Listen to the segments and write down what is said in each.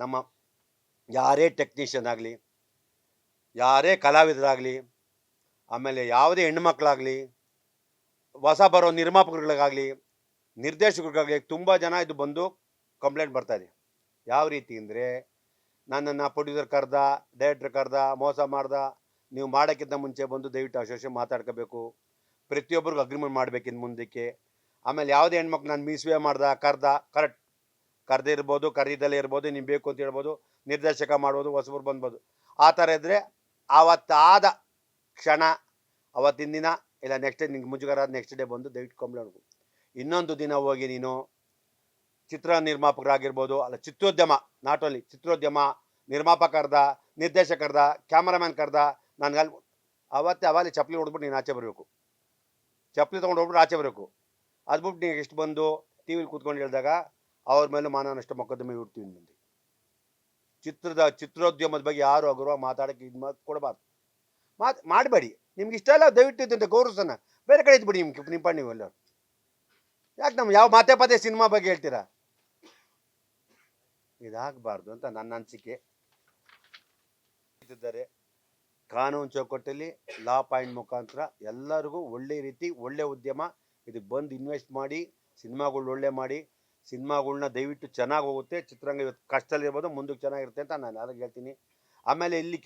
ನಮ್ಮ ಯಾರೇ ಟೆಕ್ನಿಷಿಯನ್ ಆಗಲಿ, ಯಾರೇ ಕಲಾವಿದರಾಗಲಿ, ಆಮೇಲೆ ಯಾವುದೇ ಹೆಣ್ಮಕ್ಳಾಗಲಿ, ಹೊಸ ಬರೋ ನಿರ್ಮಾಪಕರುಗಳಿಗಾಗಲಿ, ನಿರ್ದೇಶಕರಿಗಾಗಲಿ ತುಂಬ ಜನ ಇದು ಬಂದು ಕಂಪ್ಲೇಂಟ್ ಬರ್ತಾಯಿದೆ. ಯಾವ ರೀತಿ ಅಂದರೆ, ನನ್ನನ್ನು ಪ್ರೊಡ್ಯೂಸರ್ ಕರೆದ, ಡೈರೆಕ್ಟ್ರ್ ಕರೆದ, ಮೋಸ ಮಾಡ್ದ, ನೀವು ಮಾಡೋಕ್ಕಿಂತ ಮುಂಚೆ ಬಂದು ದಯವಿಟ್ಟು ಅಸೋಸಿಯೇಷನ್ ಮಾತಾಡ್ಕೋಬೇಕು, ಪ್ರತಿಯೊಬ್ಬರಿಗೂ ಅಗ್ರಿಮೆಂಟ್ ಮಾಡಬೇಕಿನ್ನು ಮುಂದಕ್ಕೆ. ಆಮೇಲೆ ಯಾವುದೇ ಹೆಣ್ಮಕ್ಳು ನಾನು ಮಿಸ್ವೇ ಮಾಡ್ದ, ಕರೆಕ್ಟ್ ಕರೆದೇ ಇರ್ಬೋದು, ಕರೀದಲ್ಲೇ ಇರ್ಬೋದು, ನೀವು ಬೇಕು ಅಂತ ಹೇಳ್ಬೋದು, ನಿರ್ದೇಶಕ ಮಾಡ್ಬೋದು, ಹೊಸಬರು ಬಂದ್ಬೋದು. ಆ ಥರ ಇದ್ದರೆ ಆವತ್ತಾದ ಕ್ಷಣ, ಅವತ್ತಿನ ದಿನ ಇಲ್ಲ ನೆಕ್ಸ್ಟ್ ಡೇ ನಿಂಗೆ ಮುಜುಗರ ನೆಕ್ಸ್ಟ್ ಡೇ ಬಂದು ದಯವಿಟ್ಟು ಕಂಪ್ಲೇಂಟ್. ಇನ್ನೊಂದು ದಿನ ಹೋಗಿ ನೀನು ಚಿತ್ರ ನಿರ್ಮಾಪಕರಾಗಿರ್ಬೋದು, ಅಲ್ಲ ಚಿತ್ರೋದ್ಯಮ, ನಾಟ್ ಓನ್ಲಿ ಚಿತ್ರೋದ್ಯಮ, ನಿರ್ಮಾಪಕರ್ದ, ನಿರ್ದೇಶಕರ್ದ, ಕ್ಯಾಮರಾಮ್ಯಾನ್ ಕರ್ದ, ನನಗೆ ಅವಾಗಲೇ ಚಪ್ಪಲಿ ಹೊಡೆದ್ಬಿಟ್ಟು ನೀನು ಆಚೆ ಬರಬೇಕು. ಚಪ್ಪಲಿ ತೊಗೊಂಡು ಹೋಗ್ಬಿಟ್ಟು ಆಚೆ ಬರಬೇಕು. ಅದ್ಬಿಟ್ಟು ನೀವು ಎಷ್ಟು ಬಂದು ಟಿ ವಿಲಿ ಕೂತ್ಕೊಂಡು ಹೇಳಿದಾಗ ಅವ್ರ ಮೇಲೆ ಮಾನನಷ್ಟ ಮೊಕದ್ದಮೆ ಇಡ್ತೀವಿ ಮುಂದೆ. ಚಿತ್ರೋದ್ಯಮದ ಬಗ್ಗೆ ಯಾರು ಅಗೌರವ ಮಾತಾಡೋಕ್ಕೆ ಇದು ಕೊಡಬಾರ್ದು, ಮಾಡಬೇಡಿ. ನಿಮ್ಗೆ ಇಷ್ಟ ಇಲ್ಲ ದಯವಿಟ್ಟು ಇದ್ದಂತೆ ಗೌರವಸನ್ನ ಬೇರೆ ಕಡೆ ಇದ್ಬಿಡಿ. ನಿಮ್ಮ ನೀವು ಎಲ್ಲ ಯಾಕೆ ನಮ್ಮ ಯಾವ ಮಾತೆ ಪದೇ ಸಿನಿಮಾ ಬಗ್ಗೆ ಹೇಳ್ತೀರಾ? ಇದಾಗಬಾರ್ದು ಅಂತ ನನ್ನ ಅನಿಸಿಕೆ. ಇದ್ದಾರೆ ಕಾನೂನು ಚೌಕಟ್ಟಲ್ಲಿ ಲಾ ಪಾಯಿಂಟ್ ಮುಖಾಂತರ ಎಲ್ಲರಿಗೂ ಒಳ್ಳೆ ರೀತಿ ಒಳ್ಳೆ ಉದ್ಯಮ ಇದಕ್ಕೆ ಬಂದು ಇನ್ವೆಸ್ಟ್ ಮಾಡಿ ಸಿನಿಮಾಗಳು ಒಳ್ಳೆ ಮಾಡಿ ಸಿನಿಮಾಗಳ್ನ ದಯವಿಟ್ಟು ಚೆನ್ನಾಗಿ ಹೋಗುತ್ತೆ. ಚಿತ್ರರಂಗ ಇವತ್ತು ಕಷ್ಟದಲ್ಲಿರ್ಬೋದು, ಮುಂದಕ್ಕೆ ಚೆನ್ನಾಗಿರುತ್ತೆ ಅಂತ ನಾನು ಯಾರಿಗೆ ಹೇಳ್ತೀನಿ. ಆಮೇಲೆ ಇಲ್ಲಿ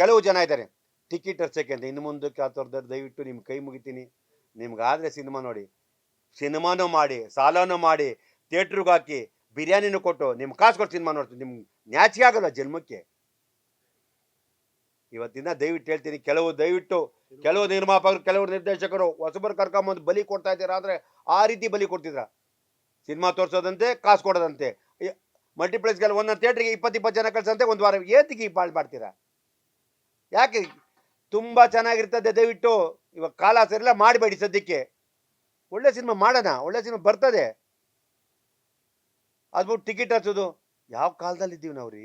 ಕೆಲವು ಜನ ಇದ್ದಾರೆ ಟಿಕೆಟ್ ಹರ್ಸೋಕ್ಕೆ ಅಂತ. ಇನ್ನು ಮುಂದಕ್ಕೆ ಆ ಥರದ್ದು ದಯವಿಟ್ಟು ನಿಮ್ಮ ಕೈ ಮುಗಿತೀನಿ. ನಿಮ್ಗಾದರೆ ಸಿನಿಮಾ ನೋಡಿ, ಸಿನಿಮಾನೂ ಮಾಡಿ, ಸಾಲನೂ ಮಾಡಿ, ಥಿಯೇಟ್ರಿಗೆ ಹಾಕಿ, ಬಿರಿಯಾನಿನೂ ಕೊಟ್ಟು ನಿಮ್ಮ ಕಾಸು ಕೊಟ್ಟು ಸಿನಿಮಾ ನೋಡ್ತೀನಿ. ನಿಮ್ಗೆ ನ್ಯಾಚಿಗೆ ಆಗಲ್ಲ ಜನ್ಮಕ್ಕೆ. ಇವತ್ತಿನ ದಯವಿಟ್ಟು ಹೇಳ್ತೀನಿ, ಕೆಲವು ನಿರ್ಮಾಪಕರು, ಕೆಲವರು ನಿರ್ದೇಶಕರು ಹೊಸಬರು ಕರ್ಕೊಂಬಂದು ಬಲಿ ಕೊಡ್ತಾ ಇದ್ದೀರಾ ಅಂದರೆ ಆ ರೀತಿ ಬಲಿ ಕೊಡ್ತಿದ್ರ. ಸಿನಿಮಾ ತೋರಿಸೋದಂತೆ, ಕಾಸು ಕೊಡೋದಂತೆ, ಮಲ್ಟಿಪ್ಲೆಕ್ಸ್ಗೆಲ್ಲ ಒಂದೊಂದು ಥಿಯೇಟ್ರಿಗೆ 20 ಜನ ಕಳ್ಸಂತೆ, ಒಂದು ವಾರ ಏತಿಗೆ ಬಾಳ್ ಮಾಡ್ತೀರಾ? ಯಾಕೆ? ತುಂಬ ಚೆನ್ನಾಗಿರ್ತದೆ. ದಯವಿಟ್ಟು ಇವಾಗ ಕಾಲ ಸರಿಲ್ಲ, ಮಾಡಬೇಡಿ. ಸದ್ಯಕ್ಕೆ ಒಳ್ಳೆ ಸಿನಿಮಾ ಮಾಡೋಣ, ಒಳ್ಳೆ ಸಿನಿಮಾ ಬರ್ತದೆ. ಅದ್ಬಿಟ್ಟು ಟಿಕೆಟ್ ಹಚ್ಚೋದು ಯಾವ ಕಾಲದಲ್ಲಿ ಇದ್ದೀವಿ ನಾವು ರೀ?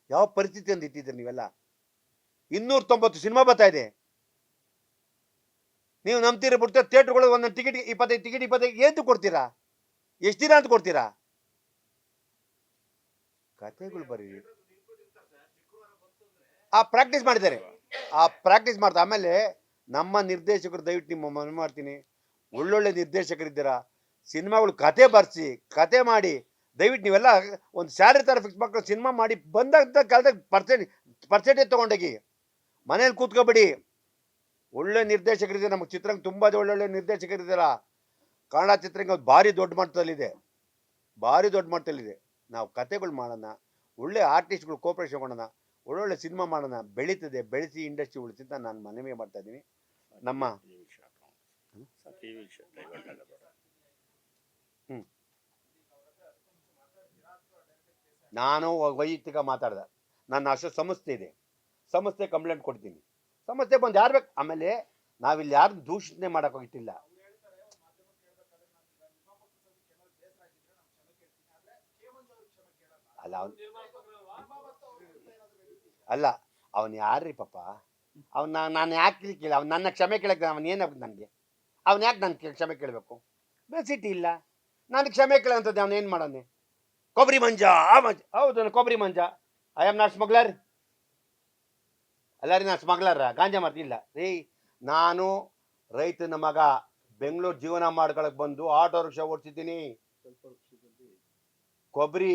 ಯಾವ ಪರಿಸ್ಥಿತಿಯಿಂದ ಇಟ್ಟಿದ್ದೀರಿ ನೀವೆಲ್ಲ? 290 ಸಿನಿಮಾ ಬರ್ತಾ ಇದೆ. ನೀವು ನಂಬ್ತೀರ ಬಿಡ್ತೀರ? ಥಿಯೇಟ್ರ್ಗಳು ಒಂದೊಂದು ಟಿಕೆಟ್ 25 ಏನು ಕೊಡ್ತೀರಾ? ಎಷ್ಟು ದಿನ ಅಂತ ಕೊಡ್ತೀರಾ? ಕಥೆಗಳು ಬರೀರಿ. ಆ ಪ್ರಾಕ್ಟೀಸ್ ಮಾಡಿದ್ದಾರೆ, ಮಾಡ್ತಾ. ಆಮೇಲೆ ನಮ್ಮ ನಿರ್ದೇಶಕರು ದಯವಿಟ್ಟು ನಿಮ್ಮ ಮನವಿ ಮಾಡ್ತೀನಿ, ಒಳ್ಳೊಳ್ಳೆ ನಿರ್ದೇಶಕರಿದ್ದೀರಾ, ಸಿನಿಮಾಗಳು ಕತೆ ಬರ್ಸಿ, ಕತೆ ಮಾಡಿ, ದಯವಿಟ್ಟು ನೀವೆಲ್ಲ ಒಂದು ಸ್ಯಾಲರಿ ಥರ ಫಿಕ್ಸ್ ಮಾಡ್ಕೊಂಡು ಸಿನಿಮಾ ಮಾಡಿ ಬಂದಂಥ ಕಾಲದಾಗ ಪರ್ಸೆಂಟೇಜ್ ತೊಗೊಂಡೋಗಿ ಮನೇಲಿ ಕೂತ್ಕೊಬೇಡಿ. ಒಳ್ಳೆ ನಿರ್ದೇಶಕರಿದ್ದಾರೆ ನಮಗೆ. ಚಿತ್ರರಂಗ ತುಂಬ ಒಳ್ಳೊಳ್ಳೆ ನಿರ್ದೇಶಕರಿದ್ದೀರ. ಕನ್ನಡ ಚಿತ್ರರಂಗ ಭಾರಿ ದೊಡ್ಡ ಮಟ್ಟದಲ್ಲಿದೆ, ನಾವು ಕತೆಗಳು ಮಾಡೋಣ, ಒಳ್ಳೆ ಆರ್ಟಿಸ್ಟ್ಗಳು ಕೋಪರೇಷನ್ ಮಾಡೋಣ, ಒಳ್ಳೊಳ್ಳೆ ಸಿನಿಮಾ ಮಾಡೋಣ, ಬೆಳೀತದೆ. ಬೆಳೆಸಿ ಇಂಡಸ್ಟ್ರಿ ಉಳಿಸಿ ಅಂತ ನಾನು ಮನವಿ ಮಾಡ್ತಾ ಇದ್ದೀನಿ. ನಾನು ವೈಯಕ್ತಿಕ ಮಾತಾಡ್ದೆ. ನನ್ನ ಅಷ್ಟು ಸಂಸ್ಥೆ ಇದೆ, ಸಂಸ್ಥೆ ಕಂಪ್ಲೇಂಟ್ ಕೊಡ್ತೀನಿ. ಸಂಸ್ಥೆ ಬಂದು ಯಾರು ಬೇಕು. ಆಮೇಲೆ ನಾವಿಲ್ಲಿ ಯಾರು ದೂಷಣೆ ಮಾಡೋಕ್ಕಾಗಿಟ್ಟಿಲ್ಲ. ಅಲ್ಲ ಅವನು ಯಾರ್ರಿ ಪಾಪ? ನಾನು ಯಾಕೆ ಕೇಳಿ? ಅವ್ನು ನನ್ನ ಕ್ಷಮೆ ಕೇಳಕ್ಕೆ ಅವನು ಏನಾಗ ನನಗೆ? ಅವ್ನು ಯಾಕೆ ನಾನು ಕ್ಷಮೆ ಕೇಳಬೇಕು? ಬೆಸಿಟಿ ಇಲ್ಲ, ನಾನು ಕ್ಷಮೆ ಕೇಳೋಂಥದ್ದು ಅವನು ಏನು ಮಾಡೋನೆ? ಕೊಬ್ಬರಿ ಮಂಜ, ಹೌದು Kobbari Manja. I am not smuggler. ಅಲ್ಲ ರೀ, ನಾನು ಸ್ಮಗ್ಲರ ಗಾಂಜಾ ಮಾಡ್ತಿಲ್ಲ ರೀ. ನಾನು ರೈತನ ಮಗ, ಬೆಂಗಳೂರು ಜೀವನ ಮಾಡ್ಕೊಳಕ್ಕೆ ಬಂದು ಆಟೋ ರಿಕ್ಷಾ ಓಡಿಸಿದ್ದೀನಿ. ಕೊಬ್ಬರಿ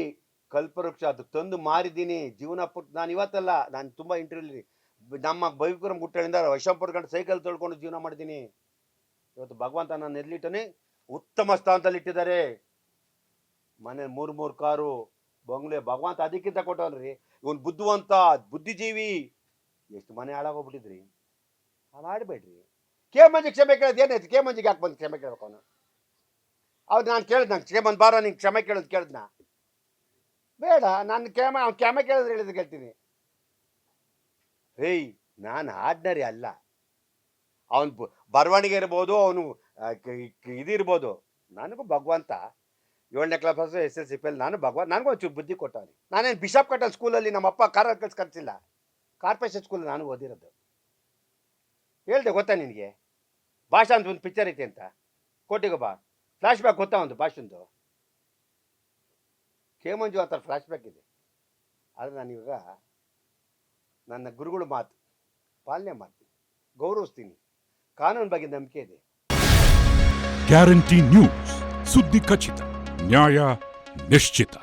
ಕಲ್ಪವೃಕ್ಷ ಅದು ತಂದು ಮಾರಿದ್ದೀನಿ. ಜೀವನ ಪುಟ್ಟು ನಾನು ಇವತ್ತಲ್ಲ, ನಾನು ತುಂಬ ಇಂಟರ್ವ್ಯೂಲಿ ನಮ್ಮ ಬೈಪುರಂ ಗುಟ್ಟಳಿಂದ ವೈಶಂಪುರ ಗಂಟೆ ಸೈಕಲ್ ತೊಳ್ಕೊಂಡು ಜೀವನ ಮಾಡಿದ್ದೀನಿ. ಇವತ್ತು ಭಗವಂತ ನಾನು ಎಲ್ಲಿಟ್ಟನೆ ಉತ್ತಮ ಸ್ಥಾನದಲ್ಲಿ ಇಟ್ಟಿದ್ದಾರೆ. ಮನೆ 3 ಕಾರು, ಬಂಗ್ಲೆ. ಭಗವಂತ ಅದಕ್ಕಿಂತ ಕೊಟ್ಟವನ್ರಿ. ಇವನು ಬುದ್ಧಿವಂತ, ಬುದ್ಧಿಜೀವಿ. ಎಷ್ಟು ಮನೆ ಹಾಳಾಗೋಗ್ಬಿಟ್ಟಿದ್ರಿ. ಮಾಡಬೇಡ್ರಿ. ಕೆ ಮಂಜಿಗೆ ಕ್ಷಮೆ ಕೇಳೋದು ಏನಾಯ್ತು? ಕೆ ಮಂಜಿಗೆ ಯಾಕೆ ಬಂದು ಕ್ಷಮೆ ಕೇಳ್ಬೇಕು ಅವನು? ನಾನು ಕೇಳಿದ್, ನಂಗೆ ಕ್ಷಮೆ ಬಂದು ಬಾರೋ ನಿಂಗೆ ಕ್ಷಮೆ ಕೇಳೋದು ಕೇಳಿದ್ನ? ಬೇಡ, ನಾನು ಕ್ಷಮೆ ಕೇಳಿದ್ರೆ ಹೇಳಿದ್ರೆ ಕೇಳ್ತೀನಿ. ಹೇಯ್, ನಾನು ಆರ್ಡಿನರಿ ಅಲ್ಲ. ಅವನು ಬರವಣಿಗೆ ಇರ್ಬೋದು, ಅವನು ಇದಿರ್ಬೋದು. ನನಗೂ ಭಗವಂತ 7ನೇ ಕ್ಲಾಸ್ SSLC ನಾನು ನನಗೂ ಒಂಚೂರು ಬುದ್ಧಿ ಕೊಟ್ಟವನಿ. ನಾನೇನು ಬಿಷಪ್ ಕಟ್ಟಲ್ ಸ್ಕೂಲಲ್ಲಿ ನಮ್ಮಪ್ಪ ಕಾರಲ್ಲಿ ಕಳಿಸಿಲ್ಲ, ಕಾರ್ಪೊರೇಷನ್ ಸ್ಕೂಲಲ್ಲಿ ನಾನು ಓದಿರೋದು. ಹೇಳ್ದೆ ಗೊತ್ತಾ ನಿನಗೆ? ಭಾಷಾ ಅಂತ ಒಂದು ಪಿಕ್ಚರ್ ಐತೆ ಅಂತ, ಕೋಟಿಗೊಬ್ಬ ಫ್ಲಾಶ್ ಬ್ಯಾಕ್ ಗೊತ್ತಾ ಒಂದು ಭಾಷೆಂದು? ಕೆ ಮಂಜು ಆ ಥರ ಫ್ಲ್ಯಾಶ್ ಬ್ಯಾಕ್ ಇದೆ. ಆದರೆ ನಾನಿವಾಗ ನನ್ನ ಗುರುಗಳ ಮಾತು ಪಾಲನೆ ಮಾಡ್ತೀನಿ, ಗೌರವಿಸ್ತೀನಿ, ಕಾನೂನು ಬಗ್ಗೆ ನಂಬಿಕೆ ಇದೆ. ಗ್ಯಾರಂಟಿ ನ್ಯೂಸ್, ಸುದ್ದಿ ಖಚಿತ, ನ್ಯಾಯ ನಿಶ್ಚಿತ.